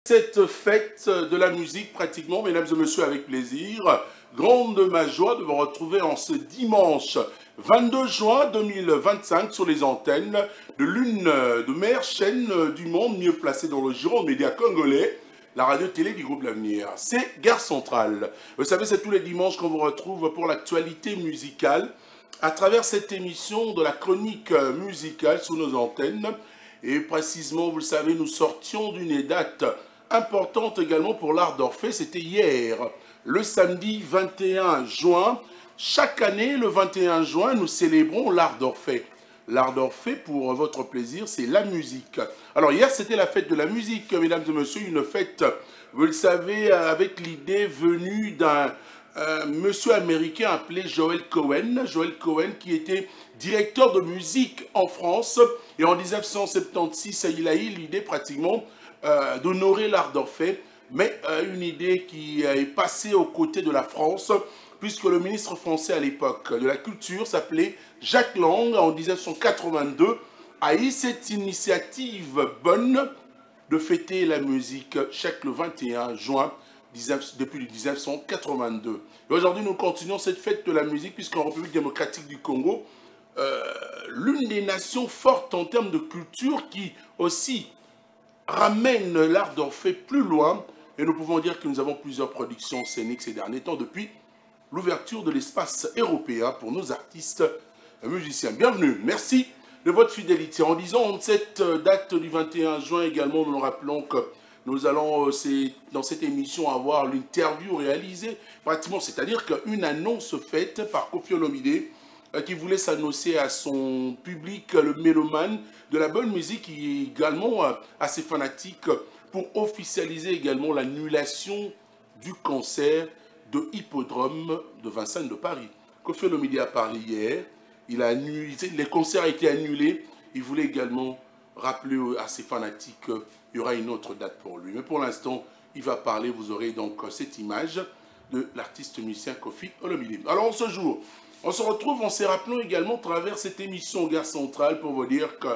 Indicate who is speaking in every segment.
Speaker 1: Cette fête de la musique, pratiquement, mesdames et messieurs, avec plaisir. Grande ma joie de vous retrouver en ce dimanche 22 juin 2025 sur les antennes de l'une de meilleures chaînes du monde, mieux placée dans le giron média congolais, la radio-télé du groupe L'Avenir. C'est Gare Centrale. Vous savez, c'est tous les dimanches qu'on vous retrouve pour l'actualité musicale à travers cette émission de la chronique musicale sous nos antennes. Et précisément, vous le savez, nous sortions d'une date importante également pour l'art d'Orphée, c'était hier, le samedi 21 juin. Chaque année, le 21 juin, nous célébrons l'art d'Orphée. L'art d'Orphée, pour votre plaisir, c'est la musique. Alors hier, c'était la fête de la musique, mesdames et messieurs, une fête, vous le savez, avec l'idée venue d'un monsieur américain appelé Joel Cohen. Joel Cohen qui était directeur de musique en France. Et en 1976, il a eu l'idée pratiquement d'honorer l'art d'Orphée, mais une idée qui est passée aux côtés de la France, puisque le ministre français à l'époque de la culture s'appelait Jacques Lang, en 1982, a eu cette initiative bonne de fêter la musique chaque le 21 juin depuis 1982. Et aujourd'hui, nous continuons cette fête de la musique, puisqu'en République démocratique du Congo, l'une des nations fortes en termes de culture qui aussi ramène l'art d'Orphée plus loin, et nous pouvons dire que nous avons plusieurs productions scéniques ces derniers temps depuis l'ouverture de l'espace européen pour nos artistes musiciens. Bienvenue, merci de votre fidélité. En disant cette date du 21 juin également, nous nous rappelons que nous allons dans cette émission avoir l'interview réalisée pratiquement, c'est-à-dire qu'une annonce faite par Koffi Olomide qui voulait s'annoncer à son public, le mélomane, de la bonne musique, qui est également assez fanatique, pour officialiser également l'annulation du concert de Hippodrome de Vincennes de Paris. Koffi Olomide a parlé hier, les concerts ont été annulés, il voulait également rappeler à ses fanatiques qu'il y aura une autre date pour lui. Mais pour l'instant, il va parler, vous aurez donc cette image de l'artiste musicien Koffi Olomide. Alors en ce jour, on se retrouve en se rappelant également à travers cette émission Gare Centrale pour vous dire que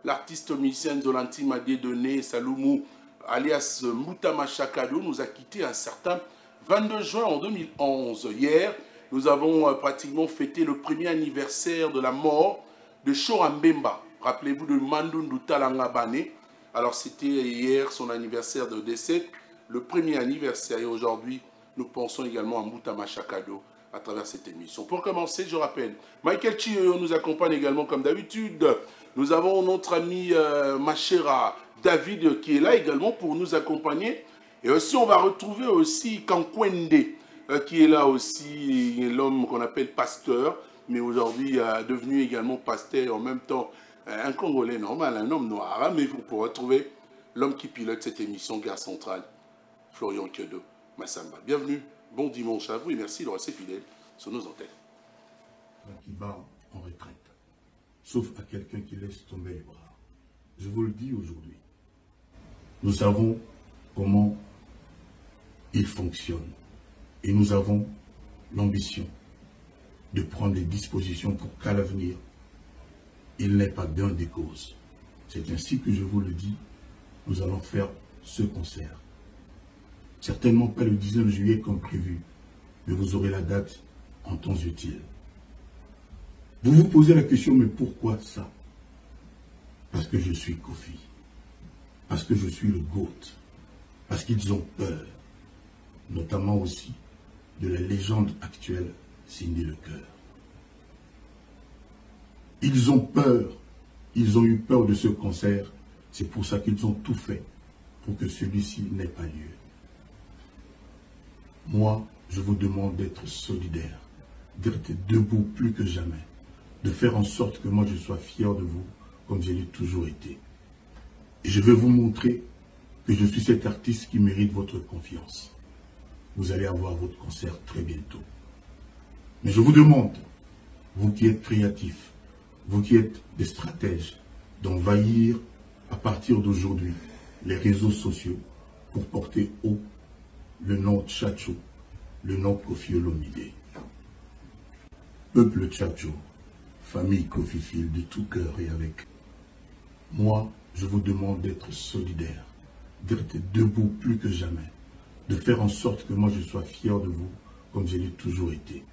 Speaker 1: l'artiste musicien Zolanti Madédoné Saloumou, alias Moutama Chakado, nous a quitté un certain 22 juin en 2011. Hier, nous avons pratiquement fêté le premier anniversaire de la mort de Chorambemba. Rappelez-vous de Mandundu Talangabane. Alors c'était hier son anniversaire de décès, le premier anniversaire. Et aujourd'hui, nous pensons également à Moutama Chakado à travers cette émission. Pour commencer, je rappelle, Michael Chio nous accompagne également comme d'habitude. Nous avons notre ami Machera David qui est là également pour nous accompagner. Et aussi, on va retrouver aussi Kankwende qui est là aussi, l'homme qu'on appelle pasteur, mais aujourd'hui devenu également pasteur en même temps un Congolais normal, un homme noir. Hein, mais vous pourrez retrouver l'homme qui pilote cette émission Gare Centrale, Florian Kyodo Massamba. Bienvenue. Bon dimanche à vous et merci de rester fidèle sur nos antennes.
Speaker 2: Qui va en retraite, sauf à quelqu'un qui laisse tomber les bras. Je vous le dis aujourd'hui. Nous savons comment il fonctionne et nous avons l'ambition de prendre des dispositions pour qu'à l'avenir, il n'ait pas gain des causes. C'est ainsi que je vous le dis, nous allons faire ce concert. Certainement pas le 19 juillet comme prévu, mais vous aurez la date en temps utile. Vous vous posez la question, mais pourquoi ça? Parce que je suis Koffi. Parce que je suis le GOAT. Parce qu'ils ont peur, notamment aussi de la légende actuelle Cindy Lecœur. Ils ont peur, ils ont eu peur de ce concert, c'est pour ça qu'ils ont tout fait pour que celui-ci n'ait pas lieu. Moi, je vous demande d'être solidaire, d'être debout plus que jamais, de faire en sorte que moi je sois fier de vous, comme je l'ai toujours été. Et je vais vous montrer que je suis cet artiste qui mérite votre confiance. Vous allez avoir votre concert très bientôt. Mais je vous demande, vous qui êtes créatifs, vous qui êtes des stratèges, d'envahir à partir d'aujourd'hui les réseaux sociaux pour porter haut le nom Tchatcho, le nom Koffi Olomide. Peuple Tchatcho, famille Koffi de tout cœur et avec. Moi, je vous demande d'être solidaire, d'être debout plus que jamais, de faire en sorte que moi je sois fier de vous, comme je l'ai toujours été.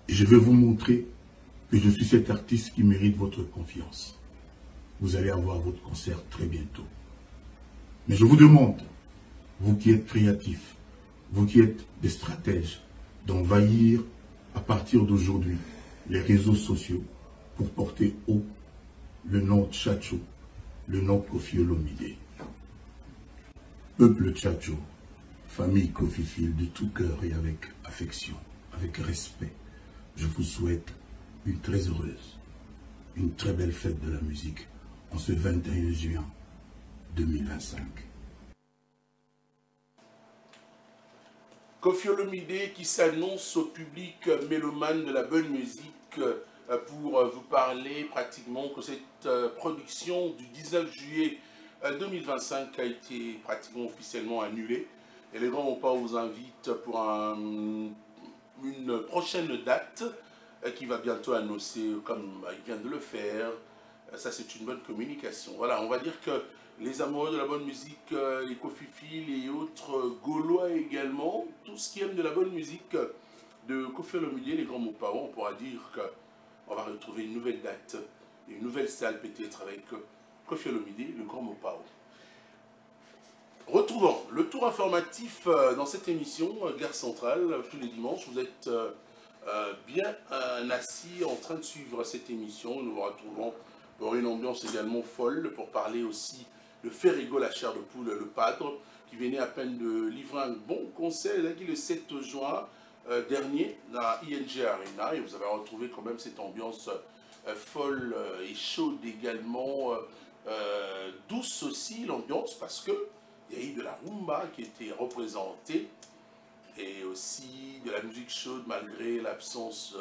Speaker 2: Et je vais vous montrer que je suis cet artiste qui mérite votre confiance. Vous allez avoir votre concert très bientôt. Mais je vous demande, vous qui êtes créatifs, vous qui êtes des stratèges, d'envahir à partir d'aujourd'hui les réseaux sociaux pour porter haut le nom Tchatcho, le nom Koffi Olomide. Peuple Tchatcho, famille Koffi Fil, de tout cœur et avec affection, avec respect, je vous souhaite une très heureuse, une très belle fête de la musique en ce 21 juin 2025.
Speaker 1: Koffi Olomide qui s'annonce au public mélomane de la bonne musique pour vous parler pratiquement que cette production du 19 juillet 2025 a été pratiquement officiellement annulée. Et les grands Opa vous invite pour une prochaine date qui va bientôt annoncer comme il vient de le faire. Ça c'est une bonne communication. Voilà, on va dire que les amoureux de la bonne musique, les Koffi Fil et autres Gaulois également, tous ceux qui aiment de la bonne musique de Koffi Olomide, les grands Mopao, on pourra dire qu'on va retrouver une nouvelle date, une nouvelle salle peut-être avec Koffi Olomide, le grand Mopao. Retrouvons le tour informatif dans cette émission, Gare Centrale, tous les dimanches. Vous êtes bien assis en train de suivre cette émission. Nous vous retrouvons pour une ambiance également folle pour parler aussi de Ferrigo, la chair de poule, le padre, qui venait à peine de livrer un bon concert le 7 juin dernier à ING Arena. Et vous avez retrouvé quand même cette ambiance folle et chaude également, douce aussi l'ambiance, parce que il y a eu de la rumba qui était représentée et aussi de la musique chaude malgré l'absence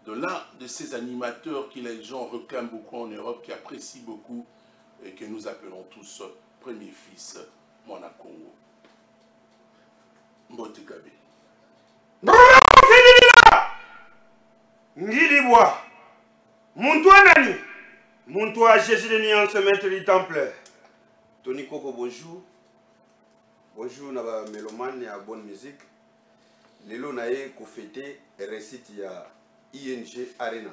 Speaker 1: de l'un de ces animateurs que les gens réclament beaucoup en Europe, qui apprécient beaucoup et que nous appelons tous premier fils Mwana Congo. Mbote Gabe.
Speaker 3: Ngidibwa. Montoua nani. Montoua Jésus de Nuance, maître du temple. Tony Koko, bonjour. Bonjour, naba mélomane et à bonne musique. Lelo nae ko fêter récite ya ING Arena.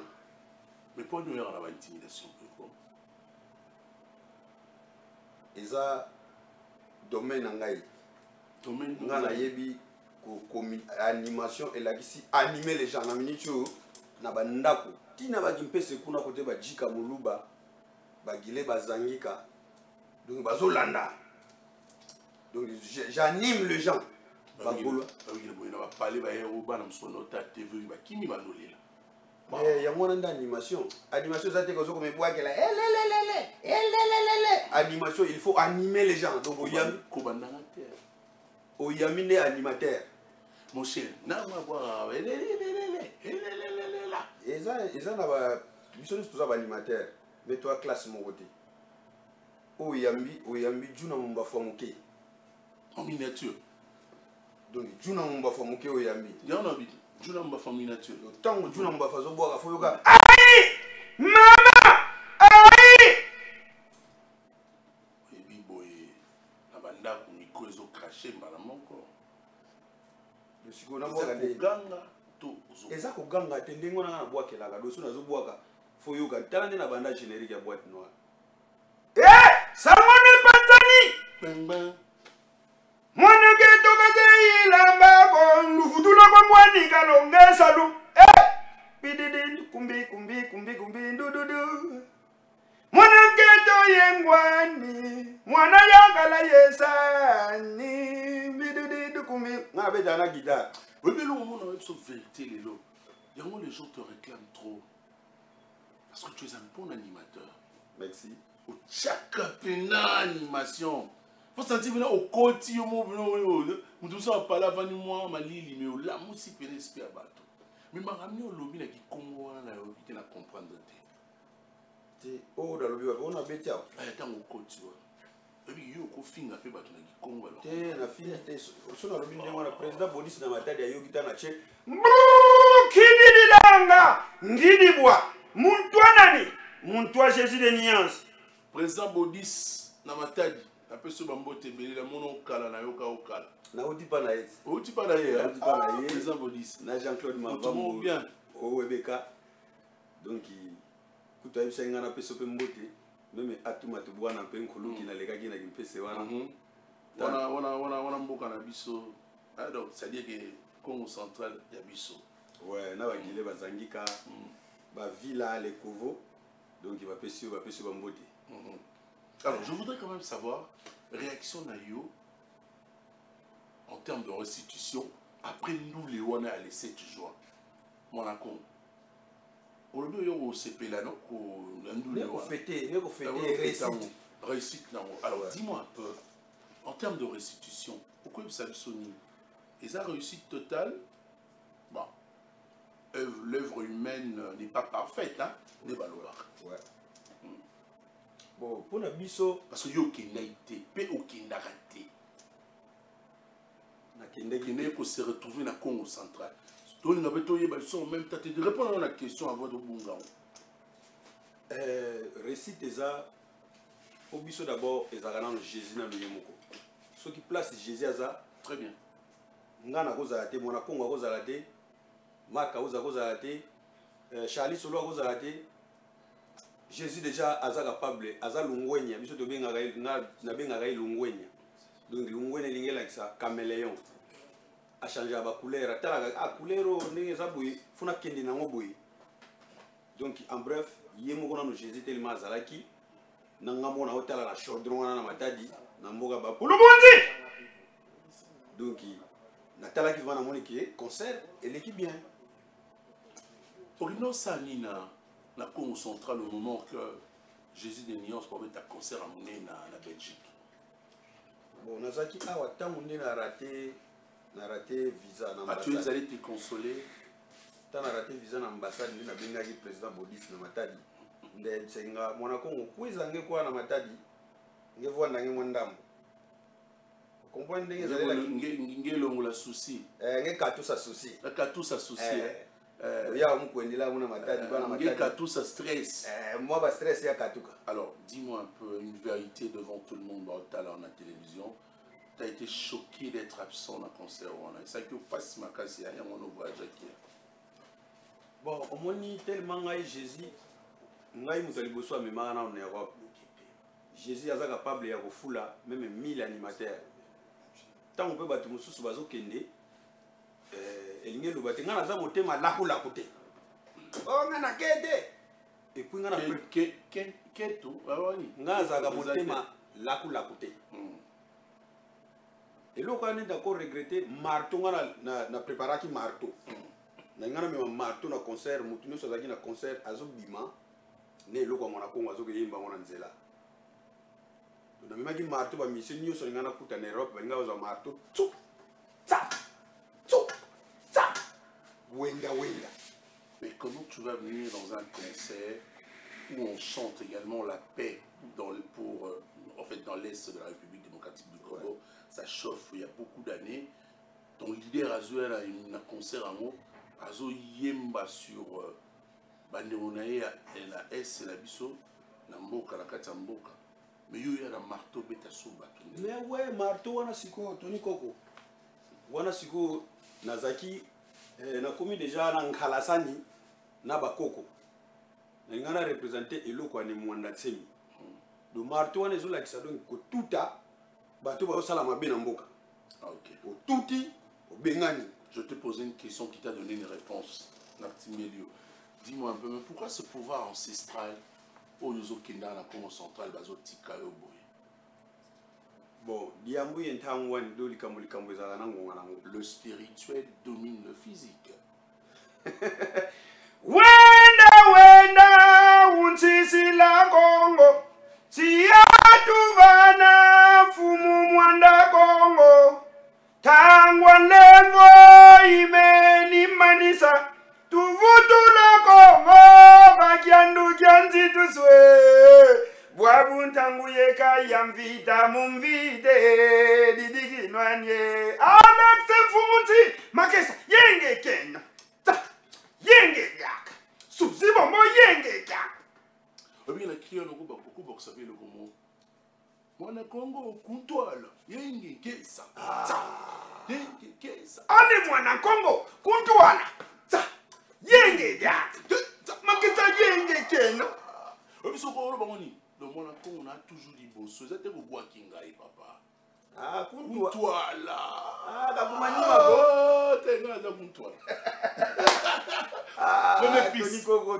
Speaker 1: Mais pour nous, il y a une intimidation.
Speaker 3: Eza domaine ngai.
Speaker 1: Domaine
Speaker 3: Ngana yebi ko animation et la ici animer les gens na minute na bandako. Tina ba gimpese kuna kote ba jika muluba ba gile bazangika. Donc bazolanda. Donc j'anime les gens. Animation. Animation, ça comme animation, il faut animer les gens. Donc Oyamine animateur.
Speaker 1: Mon cher,
Speaker 3: et ça n'a animateur. Mais toi classe mon côté. Oyambi Juna Mumba Famuke.
Speaker 1: En miniature.
Speaker 3: Donc Juna Mumba Famuke Oyambi.
Speaker 1: Yanabi, Juna Mumba Famuke miniature.
Speaker 3: Tant que Juna Mumba Fazoboa Foyoka. Aïe! Maman! Aïe!
Speaker 1: Et Biboye, la banda pour Nico et craché malamanko.
Speaker 3: Je suis qu'on a regardé. Et ça qu'on gagne, attendez, on a bois qui là, le son a bois. Foyoka, talent na banda générique à boîte noire. Eh! Ça m'en pas tani!
Speaker 1: Ben.
Speaker 3: Mwana geto kage ilamba ko nufutula kwa mwani kalonge salu. Eh! Bididi kumbi dududu. Mwana geto yengwani, mwana yakala yesani. Bididi kumbi. Ngabe jana guitare.
Speaker 1: Oui, mais là, on a une vérité, Lélo. Les gens te réclament trop. Parce que tu es un bon animateur.
Speaker 3: Merci.
Speaker 1: Chaque animation. Faut sentir au côté au mot nous sommes pas là avant moi malili mais au la musi pénespé à bateau. Mais m'a ramené au lobby là qui Congo là qui na comprendre
Speaker 3: te. Oh dans le lobby on a bétia.
Speaker 1: Tant au côté ouais. Et puis yo ko finga pe bateau na qui Congo alors.
Speaker 3: Te na finga te so na lobby ndenge na président Bonis na matadi ya yo kita na che. Kididi langa ngidibwa muntu nani muntu Jésus de Nuance.
Speaker 1: Président Bodis na matadi Un peu ce bambo tebeli la mono kala na yoka okala.
Speaker 3: Na odi pa na yes.
Speaker 1: Odi pa na ye.
Speaker 3: Odi pa na ye.
Speaker 1: Les Bodis.
Speaker 3: Na Jean-Claude
Speaker 1: Mavambo bien.
Speaker 3: O Webeka. Donc kuta yebisa ngana peso pe mbote. Même atuma to bwana pe nkulu ki na lekaki na kimpese wana.
Speaker 1: Wana mboka na biso. Alors, c'est-à-dire que Congo central ya biso.
Speaker 3: Ouais, na bagile bazangika. Ba villa les Kovo. Donc il va pêcher bambote.
Speaker 1: Alors, je voudrais quand même savoir, réaction Nayo, en termes de restitution, après nous, les Wana a laissé toujours. Monaco. Au lieu de au CP là, non? Réussite. Alors, dis-moi un peu, en termes de restitution, pourquoi ça me sonne? Et ça, réussite totale, bon, l'œuvre humaine n'est pas parfaite, hein? N'est pas loire.
Speaker 3: Ouais. Bon, pour la biso,
Speaker 1: parce que yo qui n'a été, pe aucun n'a raté. N'a qu'on se retrouver dans le Congo central. Donc nous avons eu même temps de répondre à la question avant de Bunga.
Speaker 3: Récit ça, au biso d'abord, ils ont Jésus dans le Yemoko. Ce qui place Jésus à ça,
Speaker 1: très bien.
Speaker 3: Ngana ko zalate, mon Congo ko zalate, Marc ko zalate, Charlie Solo ko zalate. Jésus déjà aza capable aza lungwenya biso to benga na benga gai lungwenya donc lungwenya lingela kisa caméléon a changer ba couleur tala a couleur ndenge za boyi funa kende na ngoboyi donc en bref yemo kona no Jésus tellement azalaki na ngambo na hotela na chaudron na matadi na mboga ba pulubundi donc na tala ki vana moniki concert et l'équipe bien
Speaker 1: Orino Sanina na Congo central au moment que Jésus de Nyons pour mettre un concert à monnaie na Belgique.
Speaker 3: Bon, Nazaki awa tangu na raté visa na
Speaker 1: ambassade. Tu es allé te consoler.
Speaker 3: T'as raté visa na ambassade na bengaki président Bodis na Matadi. Nde tsenga mwana Congo kuiza nge kwa na Matadi. Nge voa ndange mwandambo. Comprendre ndenge zala
Speaker 1: nge longo la souci.
Speaker 3: Nge katusa souci.
Speaker 1: Katusa souci.
Speaker 3: Ya mkwendela una Matadi bana Matadi.
Speaker 1: Katusa stress.
Speaker 3: Moi ba stress ya katuka.
Speaker 1: Alors, dis-moi un peu une vérité devant tout le monde dans la télévision. Tu as été choqué d'être absent dans le concert. C'est ça que passe ma casse il y a mon ouvrage qui.
Speaker 3: Bon, au moins tellement ngai Jésus ngai mutali boso amema na en Europe. Jésus est capable de faire même 1000 animateurs. Tant on peut battre mususu bazo kende elinge lo batenga na za motema la côté. Oh ngana kede. Et puis ngana
Speaker 1: keto awani
Speaker 3: ngana za motema la côté. Et là on est d'accord regretter marteau ngana na préparaki marteau. Na ngana me marteau na concert mutuno so zaki na concert azo bima ne loko mona Kongo azo ke yimba mona nzela. Na mimaki marteau ba mission nyoso ngana kuta na Europe ba ngazo marteau tsu tsa wenda.
Speaker 1: Mais comment tu vas venir dans un concert où on chante également la paix dans l'Est de la République démocratique du Congo, ça chauffe, il y a beaucoup d'années. Ton leader a joué un concert en haut, a joué yemba sur Banderonae et la S et la Bisso, na mboka, la Katamboka. Mais il y a un marteau betasoba.
Speaker 3: Mais ouais, marteau, wana siko, Tony Koko. Wana siko, Nazaki, na komi déjà na Nkalasani, na Bakoko. Na ngana représenté eloko ane mwanda tsemi. Do marteau wana ezola kisa donc ko tuta bato ba osala mabe na mboka.
Speaker 1: Ah OK.
Speaker 3: O tuti, o bengani.
Speaker 1: Je te posais une question qui t'a donné une réponse. Nartimélio. Dis-moi un peu, mais pourquoi ce pouvoir ancestral au Yozo Kenda na Congo central bazo tika yo boy?
Speaker 3: Bon, diambu yentangwani do likambo ezala na ngonga nango.
Speaker 1: Le spirituel domine le physique.
Speaker 3: Wenda unsisi la Congo siyatuvana fumu mwanda Congo tangwa levo imeni manisa tuvutula Congo bakiandu kianzi tuswe bwabuntangu yeka yamvita mumvite didiki nwanye Alex Fumuti makesa yenge kenya yenge yak suzibo mo yenge yak.
Speaker 1: Oui, la criée beaucoup pour savoir le mot Mwana Congo, Kuntwala, Yenge Kesa. Yenge Kesa.
Speaker 3: Ali mwana Congo, Kuntwala. Yenge ya. Makita yenge keno.
Speaker 1: Obisoko bangoni. Le mwana Congo a toujours dit bosso. Ça te ko bois kingai papa.
Speaker 3: Ah,
Speaker 1: Kuntwala.
Speaker 3: Ah, kabumani mako.
Speaker 1: Tenga za Kuntwala.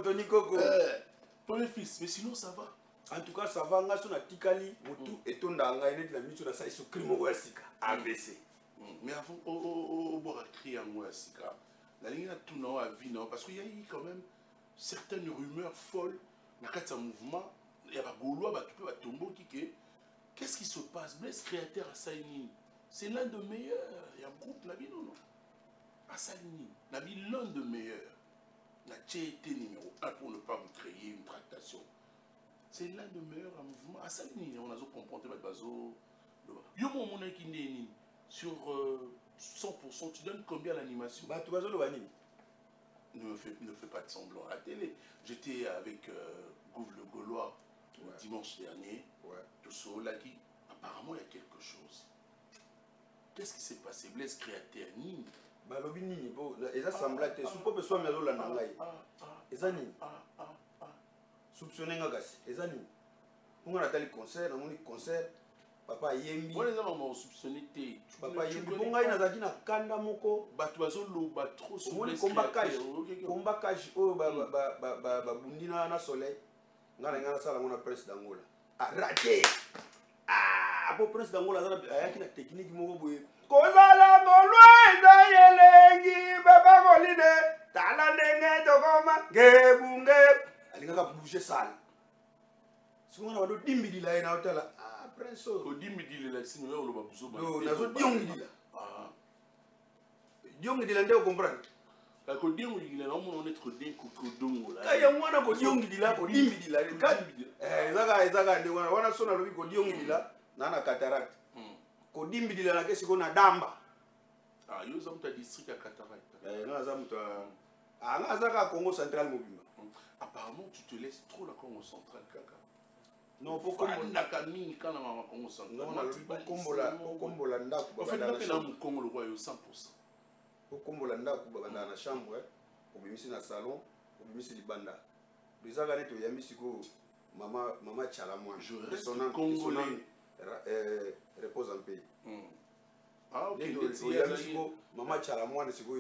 Speaker 3: Tony Coco.
Speaker 1: Premier fils, mais sinon ça va.
Speaker 3: En tout cas, ça va, on a tikali, mutu, et ton danga, et la mission, ça, ils sont crime au Sika, AVC.
Speaker 1: Mais avant, on va crier en Sika. La ligne a tout non à vie, non, parce qu'il y a eu quand même certaines rumeurs folles. Dans un mouvement, il y a pas Gaulois, tu peux tomber qui. Qu'est-ce qui se passe? Blaise Créateur à Saïni, c'est l'un des meilleurs. Il y a un groupe, Nabi, non, non. À Saïni, Nabi, l'un des meilleurs. N'a été numéro 1 pour ne pas vous créer une tractation. C'est l'un des meilleurs mouvements. À Saline, on a compris que bazo. Yo mon qui n'est sur 100%, tu donnes combien à l'animation?
Speaker 3: Bah tu vas le vanille.
Speaker 1: Ne fais pas de semblant à la télé. J'étais avec Gouv le Gaulois dimanche dernier. Tout ça là qui apparemment il y a quelque chose. Qu'est-ce qui s'est passé? Blaise Créateur ni.
Speaker 3: Bah lobi ni bon. Et ça semble être sous peu soit mais la nangai. Et ça ni. Soupçonner ngagasi. Et ça ni. On a tali concert, on a concert. Papa yembi.
Speaker 1: On les a vraiment soupçonné té.
Speaker 3: Papa yembi. On a na na kanda moko.
Speaker 1: Batu bazo loba trop sur
Speaker 3: les combakage. Combakage oh ba bundina na soleil. Ngana sala ngona presse d'Angola. Ah raté. Ah bo presse d'Angola za ayaki na technique moko boye. Kozala ngolwa yelengi baba goline tala ndenge tokoma gebunge alingaka bouger sala. Singona bado dimbidila ina hotela. Ah prince
Speaker 1: o dimbidila sino yo lo babuzo ba.
Speaker 3: No nazo diongidila. Ah. Diongidila ndio comprendre.
Speaker 1: La ko diongidila na mo on être den ko dongo la.
Speaker 3: Kaya mwana ko diongidila ko dimbidila. Ezaka ndio wana sona lobi ko diongidila na na cataract. Ko dimbidila na kesi ko na damba.
Speaker 1: Ah yo za muta district ya cataract.
Speaker 3: Na za muta nga zaka Congo central mobimba.
Speaker 1: Apparemment tu te laisses trop la Congo central kaka.
Speaker 3: Non pourquoi
Speaker 1: na kamini kana mama Congo central.
Speaker 3: Non na kombola ndaku
Speaker 1: baba na chambre. Congo le roi yo 100%.
Speaker 3: Ko kombola ndaku baba na chambre, obimisi na salon, obimisi libanda. Bizaka neto yambisi ko mama chala moi.
Speaker 1: Je reste congolais.
Speaker 3: Repose en paix.
Speaker 1: Ah ok.
Speaker 3: Maman Chalamouane c'est quoi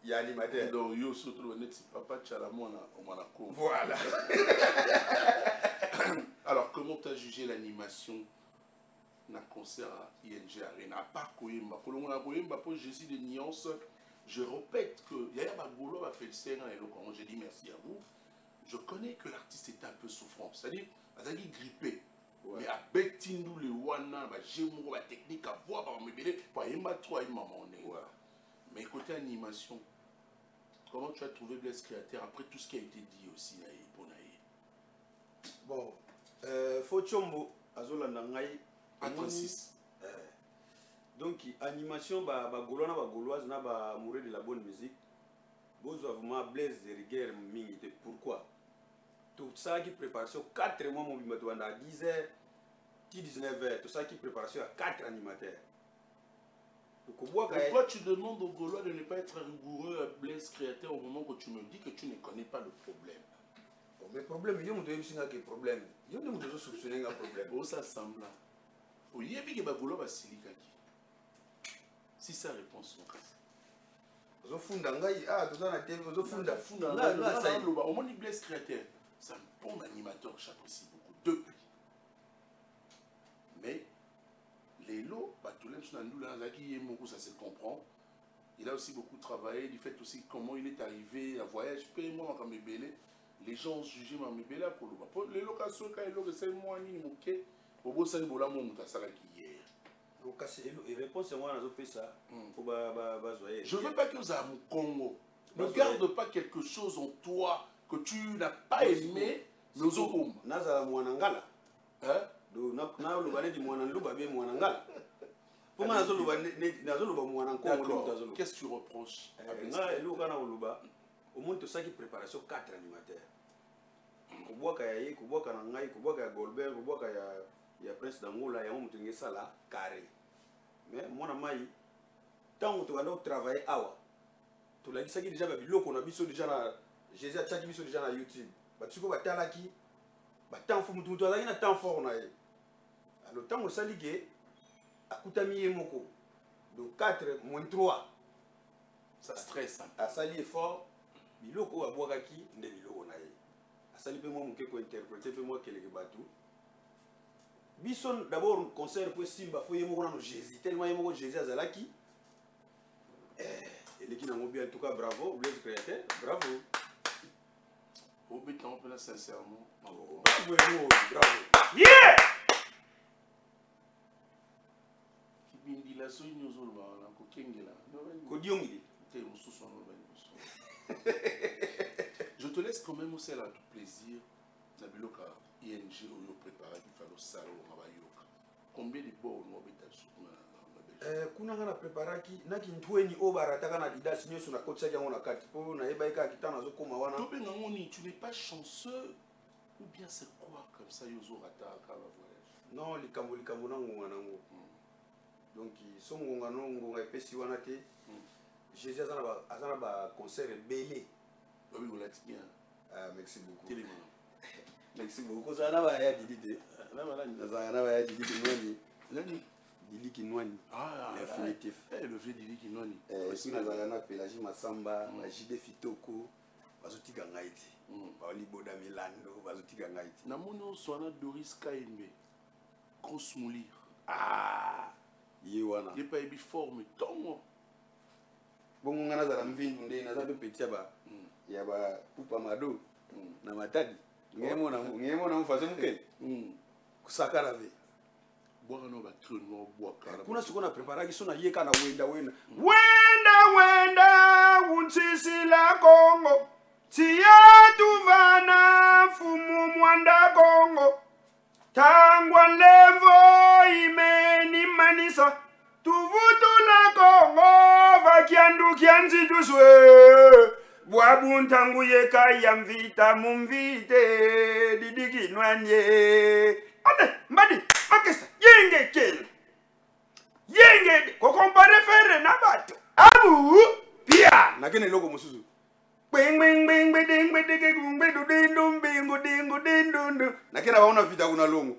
Speaker 3: ya animateur.
Speaker 1: Donc yo surtout le net papa Chalamouane au Monaco.
Speaker 3: Voilà.
Speaker 1: Alors comment tu as jugé l'animation d'un concert à ING Arena? À part Koyemba, Koyemba pour Jésus de nuances. Je répète que Yaya Bagolo va faire le scène et quand j'ai dit merci à vous. Je connais que l'artiste était un peu souffrant, c'est-à-dire grippé. Mais à Betindou le Wana, j'ai mon technique à voir par mes bébés, pour y mettre toi et maman. Mais côté animation, comment tu as trouvé Blaise Créateur après tout ce qui a été dit aussi pour Naïe?
Speaker 3: Bon, faut chombo, azola nangai,
Speaker 1: Francis.
Speaker 3: Donc animation, Gaulois, Gauloise, na ba mourir de la bonne musique. Besoin vraiment Blaise de rigueur mingi. Pourquoi? Tout ça qui préparation 4 mois mon bimato à 10h, 19h, tout ça qui préparation à 4 animateurs.
Speaker 1: Pourquoi tu demandes aux Gaulois de ne pas être rigoureux à Blaise Créateur au moment où tu me dis que tu ne connais pas le problème?
Speaker 3: Mais le problème, il y a un problème. Il y a un soupçonner un problème.
Speaker 1: Oh, ça semble. Oh, il y a des Gaulois qui sont si ça répond son cas. Au moins, il Blaise Créateur. C'est un bon animateur, j'apprécie beaucoup. Depuis. Mais, les lots, ça se comprend. Il a aussi beaucoup travaillé, du fait aussi comment il est arrivé, à voyage, paye-moi quand Mébélé. Les gens ont jugé ma Mébélé pour le bas. Les locations, quand ils ont c'est moi, ni moqué, au beau salut, bon, mon moutasala qui hier.
Speaker 3: Donc, il répond, c'est moi, on a fait ça.
Speaker 1: Je ne veux pas que vous ayez mon Congo. Ne garde pas quelque chose en toi que tu n'as pas aimé, nous avons.
Speaker 3: Nazala Mouanangala.
Speaker 1: Hein? Qu'est-ce que tu reproches?
Speaker 3: Au moins, tu sais qu'il préparation 4 animateurs. Kuboka ya ye, kuboka na ngai, kuboka ya Golbert, kuboka ya Prince Dangola, ya mutu ngesa la carré. Mais mwana mai tant tu vas travailler awa. Tu l'as dit ça qui déjà biloko na biso déjà na Jésus a tchaki biso déjà na YouTube. Ba tsiko ba talaki ba tant fo mutu azali na tant fort na ye. Alors tant osali ke akutami ye moko. Donc 4 moins 3 ça stresse. Asali effort biloko abwakaki nde biloko na ye. Asali pe moi muke ko interpréter pe moi keleke batu. Bison d'abord concert pour Simba faut yemo na Jésus tellement yemo Jésus azalaki l'équipe n'a bien en tout cas bravo Blaise Créateur bravo
Speaker 1: au but on peut là sincèrement
Speaker 3: bravo bravo yeah
Speaker 1: kibindi la so nyozolo ba ko kengela
Speaker 3: ko diongi
Speaker 1: te mususu no ba je te laisse quand même aussi là tout plaisir na biloka ING ou préparer il faut salon on va yoka combien de bords on va
Speaker 3: kuna ngana preparaki naki ntweni obarataka na didas nyoso na kotsa yango na kati po na yeba ika kitana zo koma wana
Speaker 1: to benga ngoni tu n'es pas chanceux ou bien c'est quoi comme ça yozo rata ka la voyage
Speaker 3: non likambo na ngonga nango donc so ngonga no ngonga epesi wana te Jésus azana ba concert belé
Speaker 1: oui on l'a dit bien
Speaker 3: merci beaucoup
Speaker 1: téléphone
Speaker 3: merci beaucoup ça na ba ya didite na ba ya didite nani Dili Kinwani.
Speaker 1: Ah,
Speaker 3: l'infinitif.
Speaker 1: Le vieux Dili Kinwani.
Speaker 3: Si nous avons Pélagie Massamba, JD Fitoko, Bazoti Gangaiti. Baoli Boda Milando, Bazoti Gangaiti.
Speaker 1: Namono Swana Doris KNB. Cosmoulir.
Speaker 3: Ah, Yewana.
Speaker 1: Il n'y a pas eu forme, tongo.
Speaker 3: Bon, on a un vin, on a un petit aba. Il y a un poupa mado. Namatadi. Ngemo façon que. Sakarave. Kuna siku na prepara kiso na yeka na wenda unsisi la Kongo tia tuvana fumu mwanda Kongo tangwa levo imeni manisa tuvutu la Kongo vakiandu kianzi tuswe bwabuntangu yeka yamvita mumvite didiki nwanye ane mbadi makesa yenge ko compare ferre na bato abu pia na kene logo mususu na kena waona vita kuna longo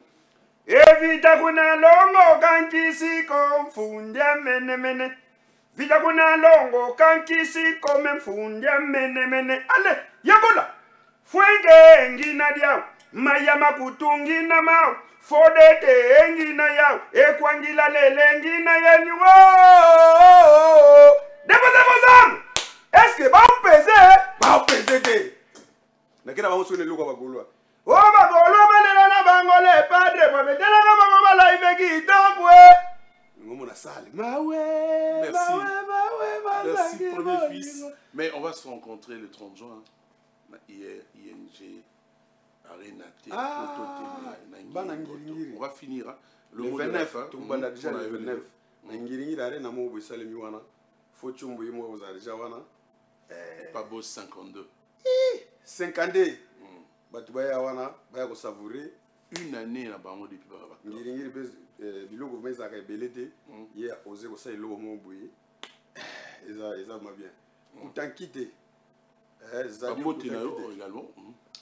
Speaker 3: vita kuna longo kankisi ko mfundia mene vita kuna longo kankisi ko mfundia mene ale yabola fuenge ngina dia mayama kutungi na mau fodete engina yao ekwangila lele ngina yeni wo debo est-ce que ba pese ke na kina ba sone luko bagolwa o bagolwa balela na bangole padre kwa metela ka bango ba live ki topwe ngomo na sale mawe
Speaker 1: merci premier fils mais on va se rencontrer le 30 juin hier ING on va finir hein.
Speaker 3: Le 29 tumbanda déjà le 29 na ngiringi arena mo bo salemi wana fo chumbu yimo ozali déjà wana
Speaker 1: pas beau 52
Speaker 3: 52 batu baya wana baya ko savourer
Speaker 1: une année na bango depuis baba
Speaker 3: ngiringi biloko meza ka belete ye oser ko sa ilo mo boye eza ma bien utankite
Speaker 1: zadi également.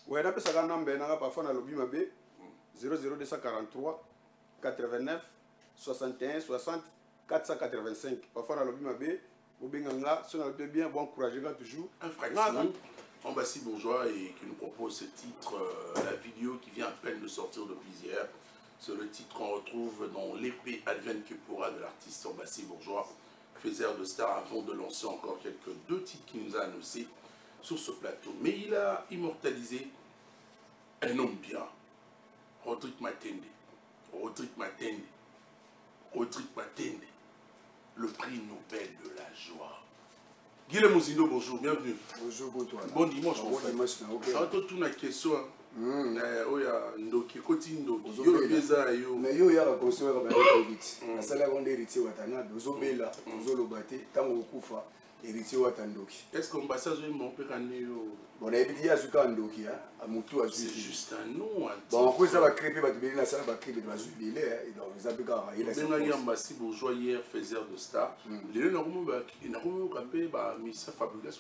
Speaker 3: Ouais, on a fait number parfois dans le lobby mabe 00243 89 61 60 485 parfois dans le lobby mabe obenganga si on a bien bon courage toujours
Speaker 1: un frère Ambassi Bourgeois et qui nous propose ce titre la vidéo qui vient à peine de sortir depuis hier. C'est le titre qu'on retrouve dans l'épée Advent que pourra de l'artiste Ambassi Bourgeois, faiseur de stars avant de lancer encore deux titres qu'il nous a annoncés sur ce plateau. Mais il a immortalisé un homme bien, Rodrigue Matende, le prix Nobel de la joie. Guillaume Mouzindo, bonjour, bienvenue.
Speaker 3: Bonjour,
Speaker 1: bon dimanche, mon frère. Ça va tout une question. Oya ndoki koti ndoki yo beza yo
Speaker 3: mais yo ya construire ba héritier asala gonde héritier watana dozo bela dozo lobate tango kufa héritier wa Tandoki.
Speaker 1: Est-ce qu'on passe à mon père
Speaker 3: Bon, on a dit à Tandoki, à Moutou à
Speaker 1: c'est juste un nom.
Speaker 3: Bon, en quoi ça va créer, la salle va créer, va jubiler, et donc les habitants, il a
Speaker 1: Massi bourgeois hier faiseur de star. Les deux n'ont pas Missa Fabregas,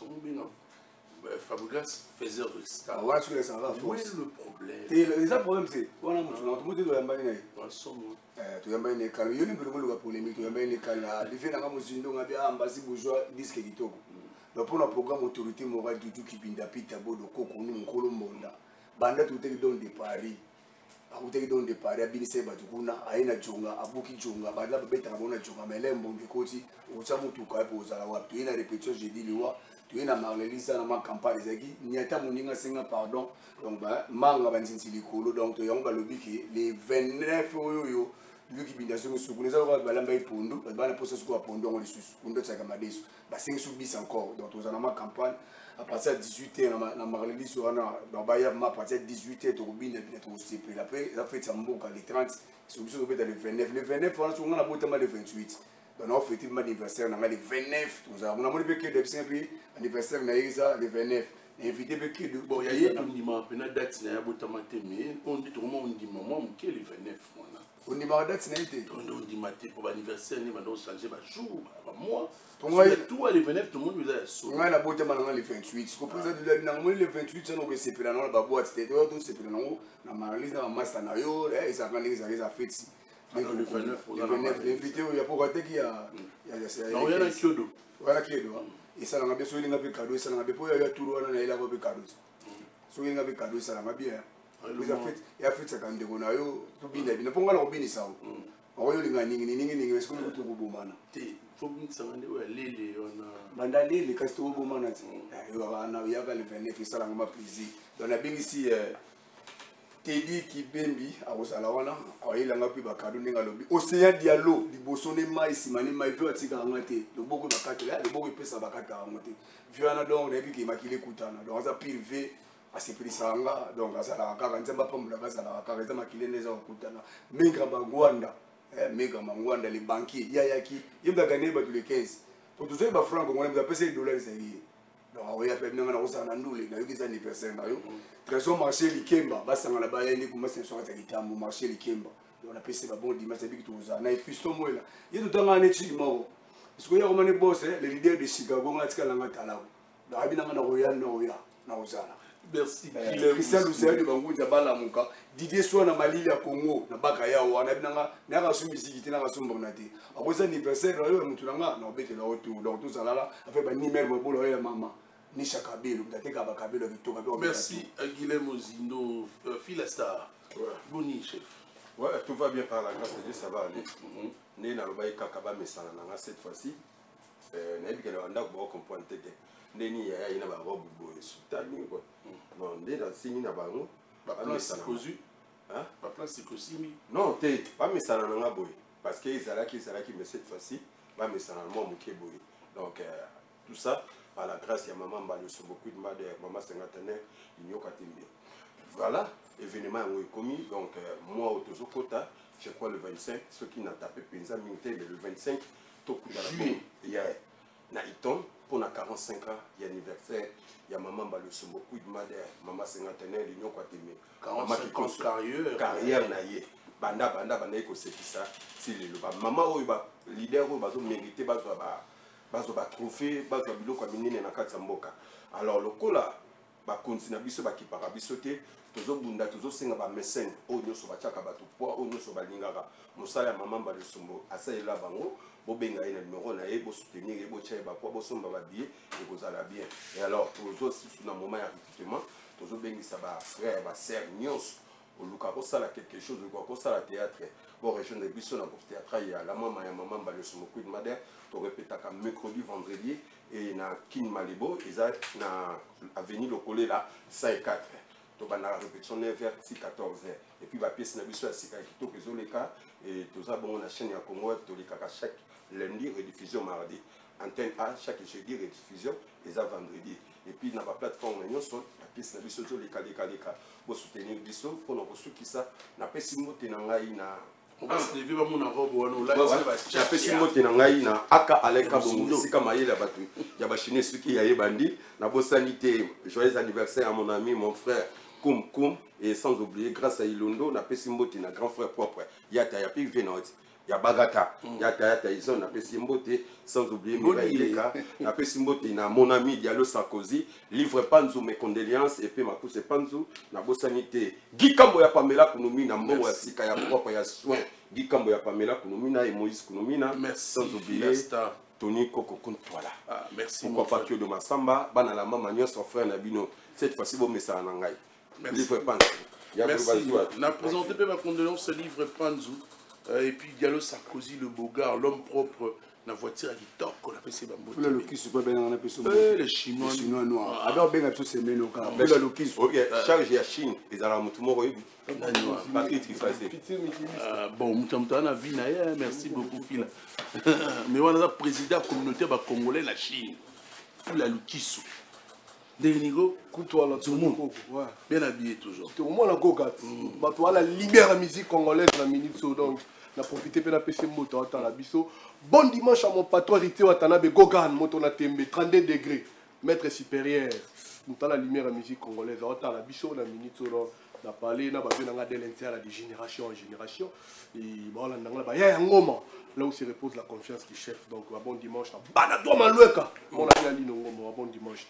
Speaker 1: Fabregas faiseur de star.
Speaker 3: Voilà ce que ça va.
Speaker 1: Où est le problème?
Speaker 3: Le problème c'est, on a montré de la manière. Tu as bien les calmes, il y a une polémique, tu as bien les calmes. Les faits dans la musique, on a bien Massi bourgeois disque qui toque. Donc pour le programme autorité morale du tout qui binda pita bodo koko nous Monda. Banda tout est dans des paris. Akutaki don de paris abinise batukuna aina jonga abuki jonga banda beta bona jonga melembo ndikoti ucha mutu ka pozala wa tu ina répétition j'ai dit liwa tu ina marlelisa na ma campagne zaki nyata muninga singa pardon donc ba manga banzinzi likolo donc to yanga lobiki les 29 oyo luki bindation sukuna za ba balamba ipundu bana posa suku apondo ngo lisusu kundo tsaka madeso ba singi subisa encore donc to za na ma campagne à partir de 18h, on a marlé sur un an, à partir de 18h, tu as bien été après, ça fait les 30, c'est obligé de le 29. Le 29, on a le 28. Donc, on a fait l'anniversaire, on a le 29. On a fait l'anniversaire, le 29. Invité Béké de
Speaker 1: bon, il y a un dimanche, on a date, on dit tout le monde, on dit maman, qui est le 29.
Speaker 3: On dit ma date,
Speaker 1: on dit matin pour l'anniversaire, on a changé ma jour, moi. Tout à les 29, tout le monde vous a sauvé.
Speaker 3: On a la beauté maintenant le 28. Ce qu'on présente le 28, c'est nous c'est dans la boîte, c'était tout c'est dans la marlise dans la masse na yo et ça quand les a fait ici.
Speaker 1: Le 29,
Speaker 3: on a l'invité il y a pour côté qui a
Speaker 1: non, il y a un kiodo.
Speaker 3: Voilà kiodo. Et ça n'a pas besoin d'un cadeau, ça n'a pas besoin de tout le monde il a pas cadeau. So il a pas cadeau ça n'a bien. Il a fait ça quand on a yo tout bien bien. Pour moi on bien ça. On va y aller ningi est-ce qu'on peut tout bomana.
Speaker 1: Faut que ça mande ouais lele on a
Speaker 3: banda lele kasi to bomana ti yo ana ya ka le 29 ça la ma plaisir donc la bien ici Teddy Kibembi awosala wana awayela ngapi bakado ninga lobi océan dialo liboso ne mai simani mai vyo atika ngate loboko bakate ya loboko pesa bakata ngate vyo ana donc na biki makile kutana donc ça privé asiprisanga donc asala kaka nzamba pambula kasala kaka nzamba makile neza kutana minga bangwanda Mega Mangwanda les banquiers yaki yimba gagner ba tous les 15 pour tous les francs on a passer $, ça y est donc on y a pas na rosa na ndule na yoki anniversaire na yo trésor marché likemba basanga na bayeni kuma senso ka kitambo marché likemba on a passé ba bon dimanche biki tuza na fisto moela yetu tanga ne chimo parce que ya komane boss le leader de Chicago ngatika la ngatala donc abina na royal na ozana.
Speaker 1: Merci.
Speaker 3: Christian Lucien de Bangunza Balamuka, Didier soit na Mali ya Congo, na Bakaya ou Anabinanga, n'a su musique, n'a su bonati. Après ça, anniversaire, Moutunanga, n'a bête la retour, donc tout ça là, a fait un numéro pour la maman. Ni Chakabelo, Dateka Bakabelo, Victor.
Speaker 1: Merci, Guilhem Ozindo, Philastar. Boni, chef.
Speaker 4: Ouais, tout va bien par la grâce de Dieu, ça va aller. Né dans le bail Kakaba, mais ça n'a cette fois-ci. N'a pas que l'on a beaucoup comprendre. Neni ya ina ba robe boye sultani quoi non ndé dans sini na bango
Speaker 1: ba place kozu hein ba place kosimi
Speaker 4: non té pas mais ça na nga boye parce que izalaki mais cette fois-ci ba mais ça na moi muké boye donc tout ça par la grâce ya maman ba le so beaucoup de made maman cinquantenaire inyoka timbi voilà événement où est commis donc moi au tozokota je crois le 25 ceux qui n'a tapé penza minté le 25 to juillet ya na iton pour na 45 ans l'anniversaire il y a maman ba le sombo coup de madère maman cinquantenaire l'union quoi timé
Speaker 1: maman qui compte
Speaker 4: carrière na yé banda ko sekisa si le maman o ba leader o ba zo mériter ba trophée ba zo biloko minene na katsa mboka alors le kola ba continue biso ba kipara biso te tozo bunda tozo senga ba mécène o nyoso ba chaka ba to poa o nyoso ba lingaka mosala maman ba le sombo asayela bango bobenga ina numéro na yebo soutenir yebo tchaye ba kwa bosomba ba billet et kozala bien et alors tozo sous na moment ya recrutement tozo bengisa ba frère ba sœur nyos au luka ko sala quelque chose ko sala théâtre bon région de biso na théâtre ya la maman ya maman ba le somo coup de madère to répétaka mercredi vendredi et na kin malibo eza na avenue Lokole là 54 to bana répétition 9h 14h et puis ba pièce na biso ya sika ki to kezoleka et toza bon na chaîne ya Congo to likaka chaque lundi rediffusion mardi antenne A chaque jeudi rediffusion et ça vendredi et puis na ba plateforme nyonso la pièce na biso zo leka bo soutenir biso pour na kosuki ça na pesi mote na ngai na
Speaker 1: On va se lever mon robe ou là
Speaker 4: j'ai appelé mbote na ngai na aka aleka bongo sika mayela batu ya ba chinois suki ya yebandi na bosanité joyeux anniversaire à mon ami mon frère Koum Koum et sans oublier grâce à Ilondo na pesi mbote na grand frère propre yata ya pique venot ya bagata yata ils ont na pesi mbote sans oublier Miraileka na pesi mbote na mon ami Diallo Sarkozy livre Panzu mes condoléances et puis ma pousse Panzu na bosanité Gikambo ya Pamela Kunomi na mbongo ya sika ya propre ya soin Gikambo ya Pamela Kunomina et Moïse Kunomina.
Speaker 1: Merci.
Speaker 4: Sans oublier Tony Koko Kontwala.
Speaker 1: Ah, merci.
Speaker 4: Pourquoi pas que de Massamba, Bana la maman, son frère Nabino. Cette fois-ci, vous mettez ça en anglais. Livre Panzu.
Speaker 1: Merci. On a présenté ma condoléance ce livre Panzu. Et puis Diallo Sarkozy, le beau gars, l'homme propre. La voiture à l'Itok, on appelle ces bambous.
Speaker 4: Les
Speaker 1: Chinois.
Speaker 4: Les Chinois noirs. Alors, bien sûr, c'est Meno. Charge à Chine. Ils ont un mot.
Speaker 1: Bon, merci beaucoup, Phil. Mais on a le président de la communauté congolaise, la Chine. La Lukisu. Denigo,
Speaker 5: Koutoua, tout le monde.
Speaker 1: Bien habillé toujours.
Speaker 5: Tout le monde a gogat. Toi, la libère la musique congolaise, la minute, donc. On a profité de la PC moto à la biso. Bon dimanche à mon patron hérité à Tanabe Gogan, moto na tembe, 32 degrés, mètre supérieur. Nous avons la lumière à la musique congolaise. À la biso, la minute, on a parlé, on a de l'intérêt de génération en génération. Et voilà, il y a un moment là où se repose la confiance du chef. Donc, bon dimanche. Banado Maloueka. Mon ami Ali Nongomo, bon dimanche.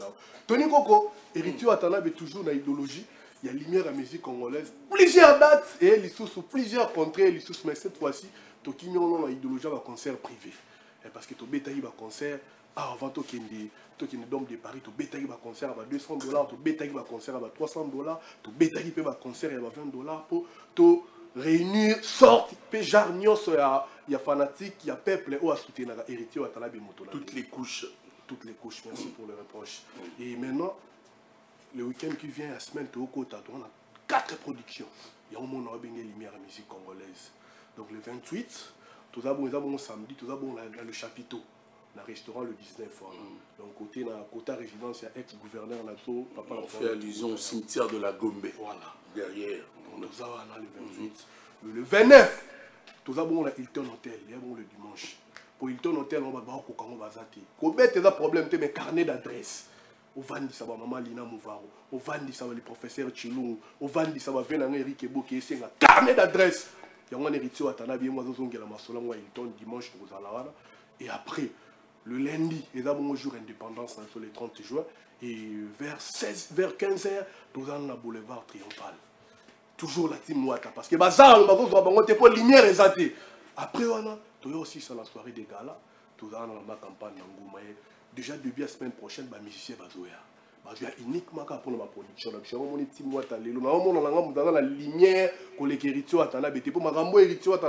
Speaker 5: Tony Koko, hérité à Tanabe, toujours dans l'idéologie. Il y a lumière à la musique congolaise. Plusieurs dates et les sous plusieurs contrées, les sous, mais cette fois-ci, tu as une idéologie à concert privé. Parce que tu as un concert avant tu as un dôme de Paris, tu as un concert à $200, tu as un concert à $300, tu as un concert à $20 pour te réunir, sortir, jarnios, il y a fanatique, il y a peuple, ou à soutenir l'héritier, à
Speaker 1: toutes les couches.
Speaker 5: Toutes les couches, merci pour le reproche. Et maintenant, le week-end qui vient, la semaine, tu as 4 productions. Il y a un monde qui a lumière à la musique congolaise. Donc le 28, tu as samedi, tu as le chapiteau, le restaurant le 19. Donc côté résidence, il y a ex-gouverneur Nato.
Speaker 1: On fait allusion au cimetière de la Gombe.
Speaker 5: Voilà.
Speaker 1: Derrière.
Speaker 5: On a le 28. Le 29, tu as Hilton Hotel, il y a le dimanche. Pour Hilton Hotel, on va voir comment on va zater. Quand tu as un problème, tu as un carnet d'adresse. Au Vandi Saba Maman Lina Mouvaro, au Vandi Saba le professeur Chilung, au Vandi Saba Vénan Eric Ebo qui est un carnet d'adresse. Il y a un héritier à Tanabi, moi je suis la Masola, moi Hilton dimanche pour Zalawana. Et après, le lundi, il y a un jour d'indépendance sur le 30 juin. Et vers 15h, nous allons le boulevard Triomphal. Toujours la team Ouata. Parce que Bazar, on va pas lumière et zaté. Après, on a aussi sur la soirée des galas, nous allons dans la campagne d'Angouma. Déjà début la semaine prochaine, les musiciens vont jouer uniquement pour la production. Je vais team Ouata. On a la lumière pour les héritiers Ouata. Pour ma gambo héritier Ouata,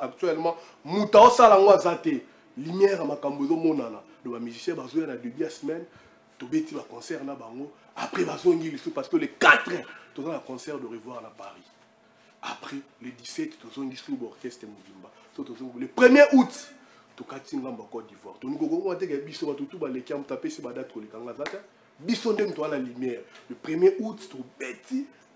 Speaker 5: actuellement, Mouta Osala Ouazate. Lumière à ma cambozo monana. Les musiciens vont jouer début la semaine. Tu bêtis le concert na bango. Après, parce que les 4 tu as un concert de revoir à Paris. Après, le 17, tu as un orchestre Mouvimba. Le 1er août, tu as un Côte d'Ivoire. Tu as la lumière. Le 1er août, tu as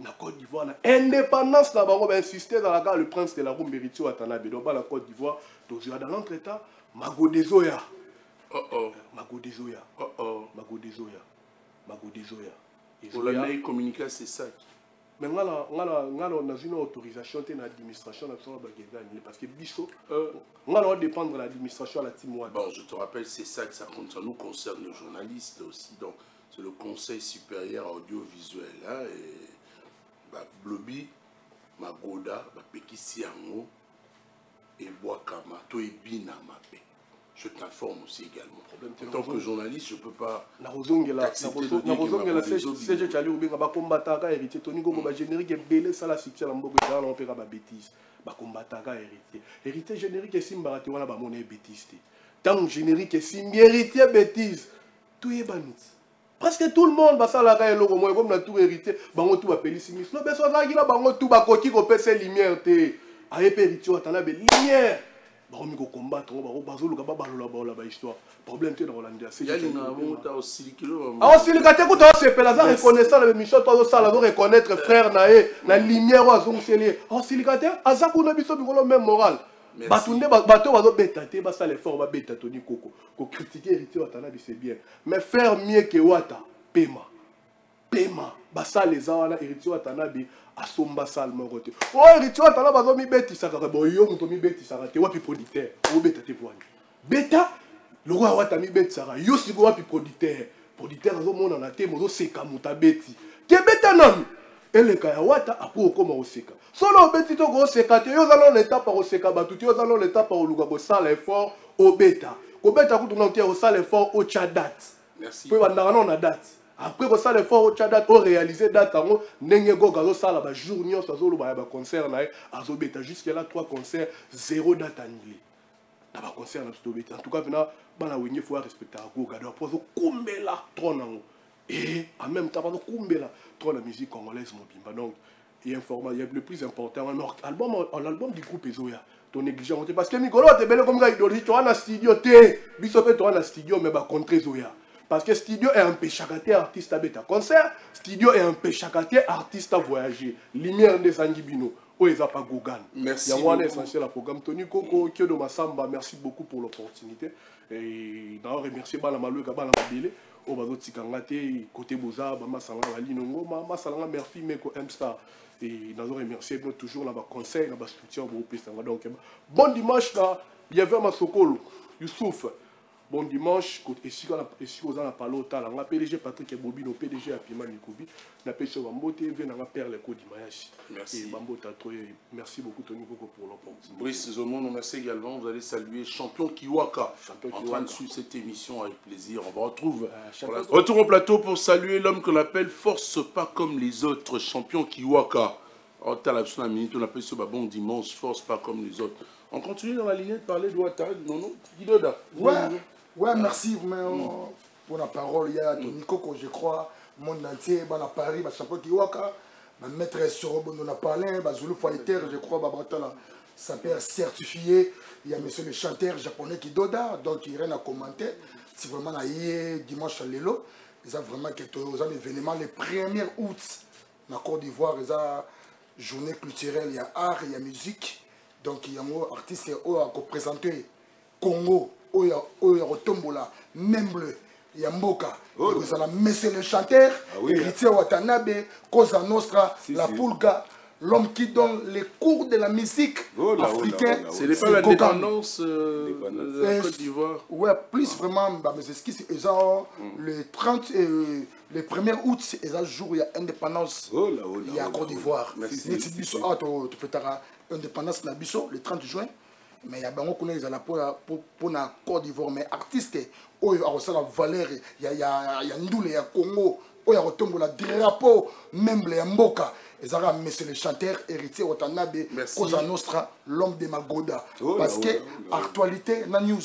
Speaker 5: la Côte d'Ivoire. Indépendance, tu as insisté dans la gare, le prince de la Roue Méritio à Tanabe. Donc, la Côte d'Ivoire, tu as dans l'entretemps, Mago Dezoya. Mago Dezoya. Mago Dezoya. Mago Dezoya.
Speaker 1: Pour la communication, c'est ça.
Speaker 5: Mais on a une autorisation de l'administration parce que Bisso, on va dépendre de l'administration à la team.
Speaker 1: Bon, je te rappelle, c'est ça que ça nous concerne, les journalistes aussi. Donc, c'est le Conseil supérieur audiovisuel. Hein, et Blobi, Magoda, Pekisiango, et Boakama, Toebina Mapé. Je t'informe aussi également. En tant que journaliste, je ne peux pas.
Speaker 5: Hérité générique est simbarate, on a mon bêtise. Tant générique est simbarité bêtise. Tout est banit. Presque tout le monde va ça la gagne logo moi comme la tout hérité, bango tout appelé simis. Non mais ça là il a bango tout ba coquille ko pèse lumière té. Aye hérité on a lumière. baromi ko combattre ngo bazoluka balola ba histoire problème te na Hollande c'est
Speaker 1: yalinga monta aussi kilo
Speaker 5: ah aussi le gâteau to sepela za reconnaissant le mission to sala do reconnaître frère na e na lumière wa zonguseli ah si le gâteau azaku na biso bikolo même moral batunde bato bazo beta te ba sala effort ba beta Tony Koko ko critiquer héritier watana bi c'est bien mais faire mieux que wata pema ba sala les wana héritier watana bi asomba sale mon côté oh héritier watana bazo mi beti saka bo yo muto mi beti saka te wapi producteur o beta te poani beta le roi wata mi beti saka yo siko wapi producteur azo mona na te mozo seka muta beti te beta nami eleka ya wata apo okoma oseka solo obeti to ko seka te yo zalo l'étape par oseka batu te yo zalo l'étape par oluka ko sala effort obeta ko beta kutu na te o sala effort o cha date
Speaker 1: merci
Speaker 5: po bandaka na date après ko sala effort o cha date o réaliser date ngo ndenge go gazo sala ba jour nyonso azolo ba concert na azo beta jusqu'à là 3 concerts 0 date annulée na ba concert na tout beta en tout cas vena bana wenye faut respecter go gado apozo kumbela tronango et en même temps pas kumbela trop la musique congolaise mobimba donc il y a un format, il y a le plus important l'album du groupe Ezoya ton négligent parce que Mikolo te belle comme gars idolique tu as un studio te bisope tu as un studio mais ba contre Ezoya parce que studio est un péchagaté artiste à bêta concert studio est un péchagaté artiste à voyager lumière de Sangibino o eza pas Gogan
Speaker 1: merci
Speaker 5: il y a un essentiel à programme Tony Koko Kyodo Masamba merci beaucoup pour l'opportunité et d'ailleurs remercier bana maluka bana mabile o bazo tikanga te côté boza ba masala bali nongo masala merci meko M-Star et nous remercier toujours là bas conseil là bas soutien au pesa donc bon dimanche là bienvenue à Sokolo Youssouf bon dimanche côté ici aux la palota là on PDG Patrick Bobino PDG à Pima Nikobi na pêche Bambote vient na père le code Mayashi merci Bambota merci beaucoup Tony Koko pour l'opportunité
Speaker 1: Brice Zomon on merci également vous allez saluer champion Kiwaka en train de suivre cette émission avec plaisir on va retrouver retour au plateau pour saluer l'homme qu'on appelle force pas comme les autres champion Kiwaka en la minute on appelle ce bon dimanche force pas comme les autres on continue dans la lignée de parler de Ouattara non Guidoda
Speaker 6: ouais merci pour la parole il y a Tony Koko je crois monde entier à Paris champion Kiwaka maître Sorobo on a parlé Zulu Fighter je crois Babatala ça peut certifié il y a monsieur le chanteur japonais Kidoda donc il n'y a rien à commenter si vraiment dimanche à Lelo ils ont vraiment quelque chose un événement le 1er août en Côte d'Ivoire ils ont journée culturelle il y a art il y a musique donc il y a un artiste qui a représenté Congo il y a Rotombola Memble il y a Mboka vous allez monsieur le chanteur héritier Watanabe Cosa Nostra la Pulga l'homme qui donne les cours de la musique africaine.
Speaker 1: Ce n'est pas la dépendance de la Côte d'Ivoire.
Speaker 6: Ouais, plus vraiment, mais c'est ce qui est le 30 le 1er août, c'est un jour il y a indépendance. Il y a Côte d'Ivoire.
Speaker 1: Merci.
Speaker 6: Tu peux avoir indépendance le 30 juin. Mais il y a beaucoup qui sont pour la Côte d'Ivoire. Mais artistes, il y a la valeur, il y a Ndoule, il y a Congo, il y a le drapeau, même les Mboka. Ils ont monsieur le chanteur héritier Watanabe, Cosa Nostra, l'homme de Magoda. Parce que l'actualité, la news,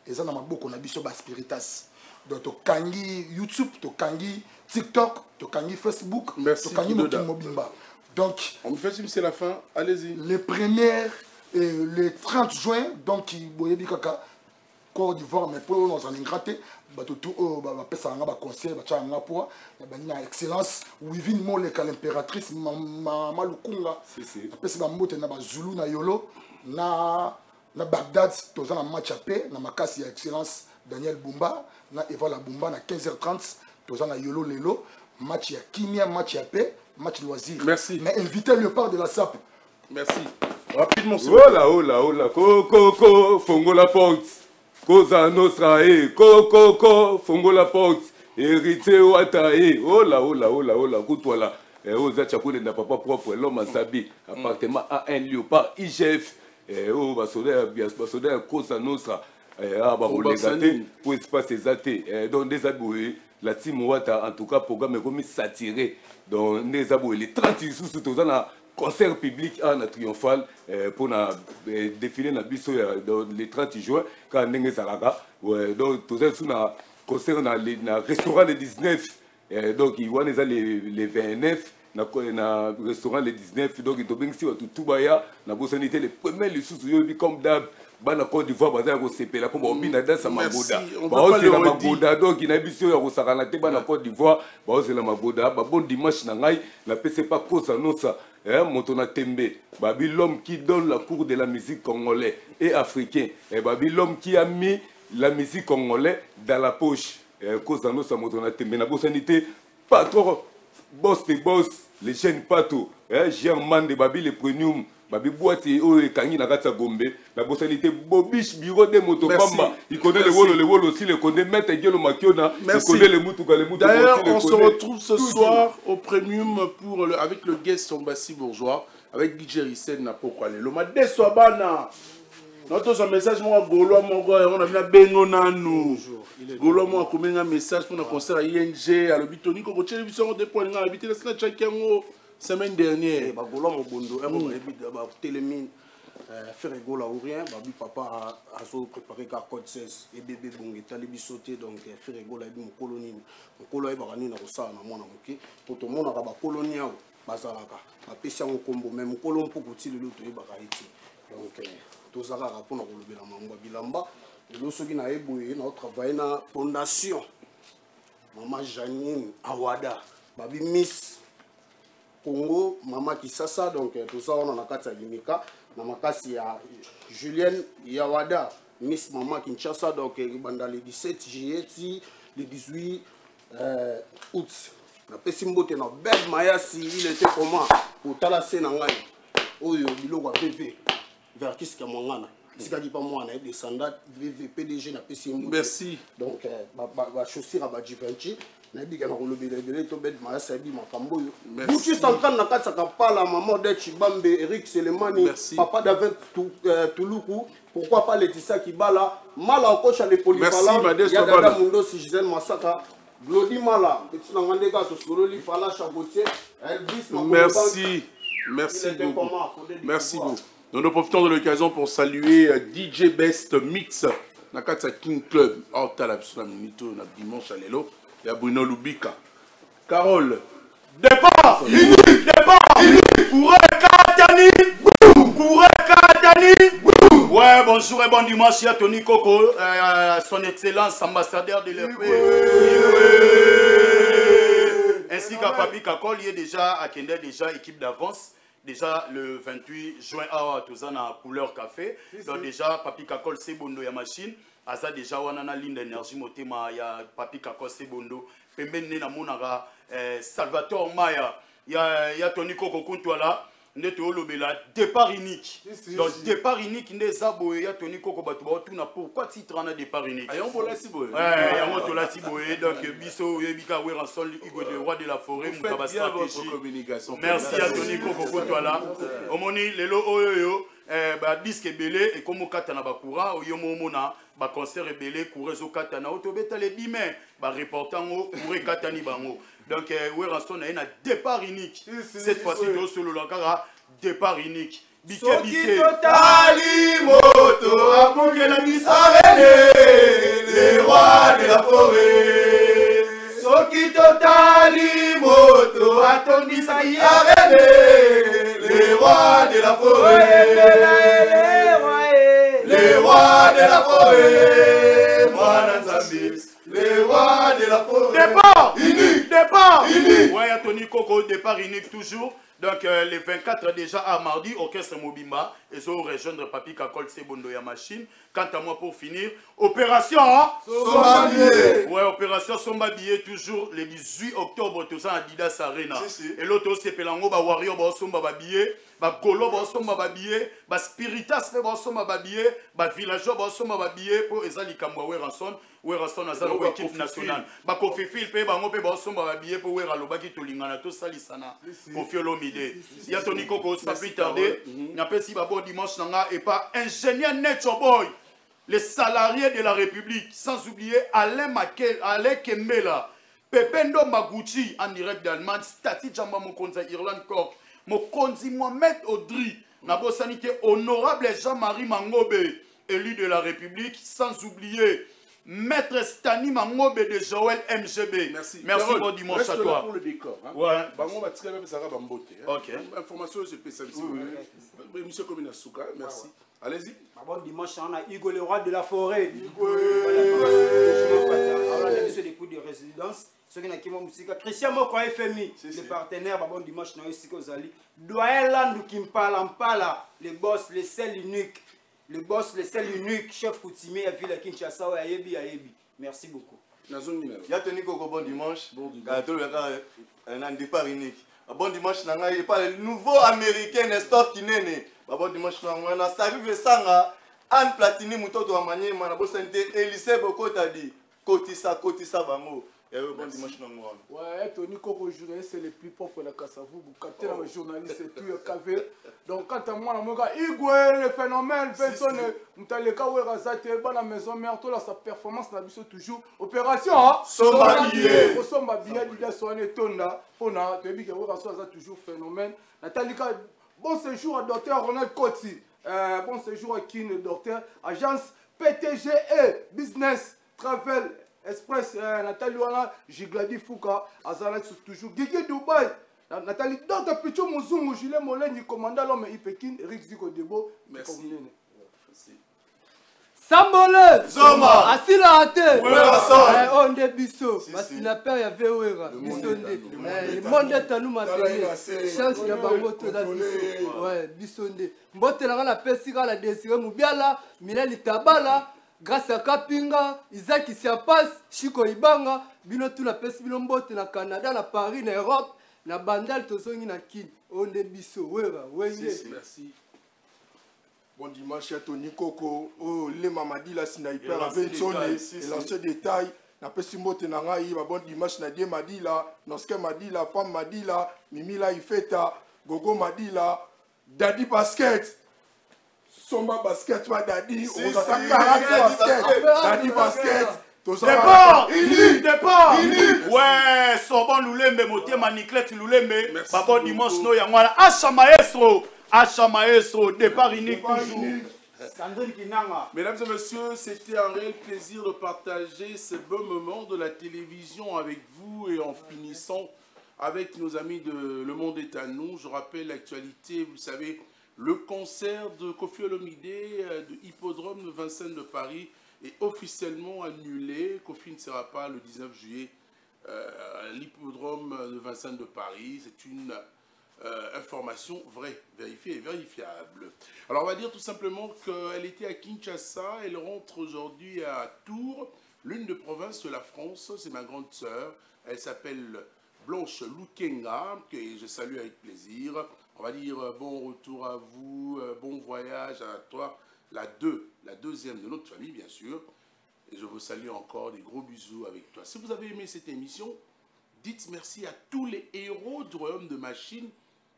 Speaker 6: ils ont beaucoup de spiritas. Donc, tu kangi YouTube, tu kangi TikTok, tu kangi Facebook, tu kangi Mobimba. Donc,
Speaker 1: on me fait si c'est la fin, allez-y.
Speaker 6: Le 1er et le 30 juin, donc, il y a Côte d'Ivoire, mais pour nous, on a gratté. Tout un conseil, une excellence. Wivin Molek, l'impératrice Malukunga. Après, c'est Zulu na Yolo, na Bagdad, tous un match à paix, na Makasi excellence Daniel Bumba, na Eva la Bumba, na 15h30, tous un Yolo Lelo, match à Kimia, match à paix, match loisir.
Speaker 1: Merci.
Speaker 6: Mais invitez le port de la SAP.
Speaker 1: Merci. Rapidement, c'est
Speaker 7: Coco, Fongo la porte. Cosa Nostra, Coco, Fongo la porte, héritier Ouattara, oh là, écoute-toi oh, Zachakoué n'a pas propre, l'homme a sabi, appartement à un lieu, par IGF, oh, Basodère, Cosa Nostra, pour les athées, pour espace des athées, donc des aboués, la team Ouattara, en tout cas, programme est satiré, donc des aboués, les 30 sous tout ça, concert public à la triomphale pour défiler dans le 30 juin quand on est à donc tout ça sur un concert dans le restaurant le 19 donc il y a les 29 dans le restaurant le 19 donc il y a tout baya na bossanité les premiers les sous comme d'hab bana Côte d'Ivoire baza ko sepela pour bina dansa magoda
Speaker 1: c'est
Speaker 7: la magoda donc ina biso ya ko sakana te bana Côte d'Ivoire c'est la magoda ba bon dimanche na ngai na pese pas cause annonce moto na tembe babi l'homme qui donne la cour de la musique congolaise et africain et babi l'homme qui a mis la musique congolaise dans la poche cause annonce moto na tembe na bosanité pas trop boss de boss les jeunes pato Germain de babi le premium babi boîte o kangi na kata gombe la bosanité bobiche bureau de moto pamba il connaît le wolo aussi le connaît mettre Dielo Makiona il connaît le mutuka
Speaker 1: d'ailleurs on se retrouve ce soir au premium pour avec le guest Sombassi Bourgeois avec DJ Rissen na pourquoi le ma déçoit bana notre message moi golo mon gars on a bien bengo nanu golo moi comme un message pour un concert à ING à l'obitoni ko télévision de point na habité la semaine dernière
Speaker 5: bagolo mo bondo télémine faire rigolo ou rien babi papa a préparé ka code 16 et bébé bongi talibi sauter donc faire rigolo et mon colonie mon colonie ba ni na ko sa na mona moki pour tout monde ba colonie au bazalaka ba pesa mon combo même colon pour kuti le to ba kaiti donc tout ça ra pour na ko lobela mambo bilamba le soki na eboye na travailler na fondation maman Janine Awada babi Miss Congo, Maman Kisasa, donc tout ça on a kati limika, na makasi ya Julienne Yawada, Miss Maman Kinshasa, donc banda le 17 juillet, le 18 août. Na pesimbote na belle Mayasi, il était comment pour talasser na ngai. Oyo biloko VV vers kiska mongana. Sika di pas moi na descendant VV PDG na pesimbote.
Speaker 1: Merci.
Speaker 5: Donc ba chaussure ba Givenchy. Nabi kana kolobele to bed ma sabi makambo yo buki central na kati kapala maman de Chibambe Eric Selemani papa David Touloukou pourquoi pas Laetitia Kibala mala okocha les polyvalents ya dada mundo si Gisèle Massaka Glody Mala petit na ngande ka to sololi fala chabotier Elvis
Speaker 1: merci beaucoup nous profitons de l'occasion pour saluer DJ Best Mix na kati King Club en talabsuna minito na dimanche à lelo. Il y a Bruno Lubika. Carole.
Speaker 3: Départ Kouré Katani. Ouais, bonjour et bon dimanche à Tony Coco, son excellence ambassadeur de l'EP. Ainsi qu'à Papi Kakol, il est déjà à Kender, déjà équipe d'avance. Déjà le 28 juin à Tozana couleur café. Donc déjà Papi Kakol c'est bondo ya machine. Aza déjà wanana ligne d'énergie motema ya Papi Kakol c'est bondo. Pembene na monara Salvatore Maya ya Tony Coco Kuntwala. Neto lobela départ unique. Donc départ unique ne zabo ya Tony Coco batuba tuna pourquoi titre en départ unique.
Speaker 1: Ayon bola siboé.
Speaker 3: Ouais, ayon bola siboé donc biso yebika we ranson Hugo de roi de la forêt mutaba stratégie. Merci à Tony Coco Kuntwala. Omoni lelo oyoyo ba disque belé et comme kata na bakura oyomo mona ba concert belé kurezo kata na otobeta les 10 mai ba reportango kure kata ni bango. Donc, oui, Ranson a un départ unique. Cette fois-ci, il y a solo l'encara départ unique. Biké, biké.
Speaker 4: Totali moto, aponke la misarene, les rois de la forêt. Soki totali moto, atondi saï arene, les rois de la forêt. Les rois de la forêt. Mwana Nzambi. Les rois de la forêt.
Speaker 3: Départ unique. Départ unique. Ouais, Tony Coco, départ unique toujours. Donc, les 24 déjà à mardi, Orchestre Mobimba. Et ça, rejoindre Papi Kakol, c'est Bondo ya machine. Quant à moi, pour finir, opération
Speaker 4: Somba Billet.
Speaker 3: Ouais, opération Somba Billet, toujours le 18 octobre, tout ça à Adidas Arena. Et l'autre, c'est Pelango, Warrior, Somba Billet. Golo Somba Billet. Spiritas, Somba Billet. Villageois, Somba Billet. Pour Ezali Kamwa, Ranson. Où est Ranson Azalo, équipe nationale. Kofi Phil, Bango, Somba Billet. Pour Wera Lobaki, Tolingana, tout ça, Lissana. Kofi Olomide. Il y a Tony Coco, ça peut tarder. Il n'y a pas si Babo dimanche Nanga et pas ingénieur Nature Boy. Les salariés de la République, sans oublier Alain Kembela, Pependo Maguchi en direct d'Allemagne, Stati Jamba Mokonza Irlande Cork, Mokonzi Mohamed Audry, Nabo Sanité Honorable Jean-Marie Mangobe, élu de la République, sans oublier
Speaker 8: Maître Stani Mangobe de Joël MGB.
Speaker 1: Merci.
Speaker 8: Merci, bon dimanche à
Speaker 1: Reste là
Speaker 8: toi.
Speaker 1: pour le décor. Hein.
Speaker 8: Ouais.
Speaker 1: Bango va tirer même ça va m'emboter.
Speaker 8: Ok.
Speaker 1: Information, je peux ça. Monsieur Komina Souka, merci. Allez-y.
Speaker 9: Bon dimanche, on a Hugo le roi de la forêt. Hugo. Monsieur des coups de résidence. Ceux qui n'ont pas musique. Christian Moko FMI, le partenaire, bon dimanche, nous sommes ici. Doyen Landou Kimpala, le boss, le seul unique. Le boss, le seul unique, chef coutumier à Ville Kinshasa, Ayebi. Merci beaucoup.
Speaker 10: Ya Tony Koko, bon dimanche. Bon dimanche. Un départ unique. Bon dimanche, il parle le nouveau américain Nestor Kinene. Bon dimanche, on a salué Sanga, Anne Platini, Moutoto Amani, Manabo Santé, Elise Bokota dit, Kotisa Bango. Bon dimanche,
Speaker 5: ouais, Tony Koko, journaliste, c'est le plus propre de la Kassavou. Vous captez le journaliste, c'est tout le café. Donc, quand à moi, Igwe, le phénomène, personne, Moutaleka, Ouerazate, la maison mère, toute sa performance, n'a pas toujours. Opération, hein?
Speaker 10: Somalier.
Speaker 5: Somalier, l'idée soit une tonne, on a, tu as dit que Ouerazate, toujours phénomène. Nathalie, bon séjour à docteur Ronald Koti. Bon séjour à Kin, docteur. Agence PTGE, Business, Travel. Express, Nathalie Wana, Jigladi Fouka, Azalat toujours. Guigui Dubaï, Nathalie, Dr. Pichou Mouzou, Gilet Molène, commandant l'homme Ipekin, Eric Ziko Debo.
Speaker 1: Merci.
Speaker 11: Sambole,
Speaker 10: Zoma,
Speaker 11: Asila Ate,
Speaker 10: on
Speaker 11: est bisso, Masina Père, il y avait Ouera, Bissonde, le monde est à nous maintenant, change de bangoto da bisso, ouais, Bissonde. Mbote la pesika la désiré Moubiala, Milali Tabala. Grâce à Kapinga, Isaac Siapas, Chico Ibanga, bino tout la peste bino mbote na Canada, na Paris, na Europe, na Bandal, tozongi na Kin, on est bisso, wera,
Speaker 1: merci.
Speaker 5: Bon dimanche à Tony Koko, oh, les mamadi la sniper avec Sony, et lancer détail, na peste mbote na ngai, bon dimanche na die madi la, Noske madi la, femme madi la, Mimi la Ifeta, Gogo madi la, Daddy Basket. Somba basket, toi, Daddy. On s'attaque basket. Daddy basket.
Speaker 8: Départ. Ouais, Sorban Loulembe, Motier Maniclette Loulembe. Papa dimanche, no yangwana. Acha maestro, départ unique toujours.
Speaker 1: Mesdames et messieurs, c'était un réel plaisir de partager ce beau moment de la télévision avec vous et en finissant avec nos amis de Le Monde est à nous. Je rappelle l'actualité, vous savez, le concert de Kofi Olomide de Hippodrome de Vincennes de Paris est officiellement annulé. Kofi ne sera pas le 19 juillet à l'Hippodrome de Vincennes de Paris. C'est une information vraie, vérifiée et vérifiable. Alors on va dire tout simplement qu'elle était à Kinshasa, elle rentre aujourd'hui à Tours, l'une des provinces de la France. C'est ma grande sœur, elle s'appelle Blanche Lukenga, que je salue avec plaisir. On va dire bon retour à vous, bon voyage à toi, la deuxième de notre famille bien sûr. Et je vous salue encore, des gros bisous avec toi. Si vous avez aimé cette émission, dites merci à tous les héros du royaume de machines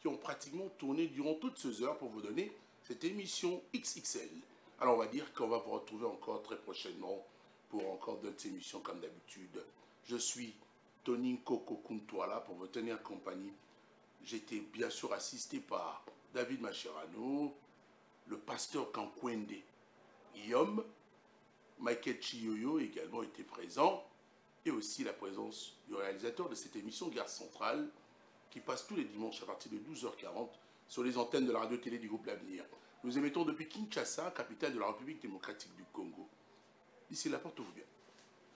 Speaker 1: qui ont pratiquement tourné durant toutes ces heures pour vous donner cette émission XXL. Alors on va dire qu'on va vous retrouver encore très prochainement pour encore d'autres émissions comme d'habitude. Je suis Tony Koko Kuntwala pour vous tenir compagnie. J'étais bien sûr assisté par David Macherano, le pasteur Kankwende Guillaume, Michael Chiyoyo également était présent, et aussi la présence du réalisateur de cette émission Gare Centrale, qui passe tous les dimanches à partir de 12h40 sur les antennes de la radio-télé du groupe L'Avenir. Nous émettons depuis Kinshasa, capitale de la République démocratique du Congo. D'ici là, portez-vous bien.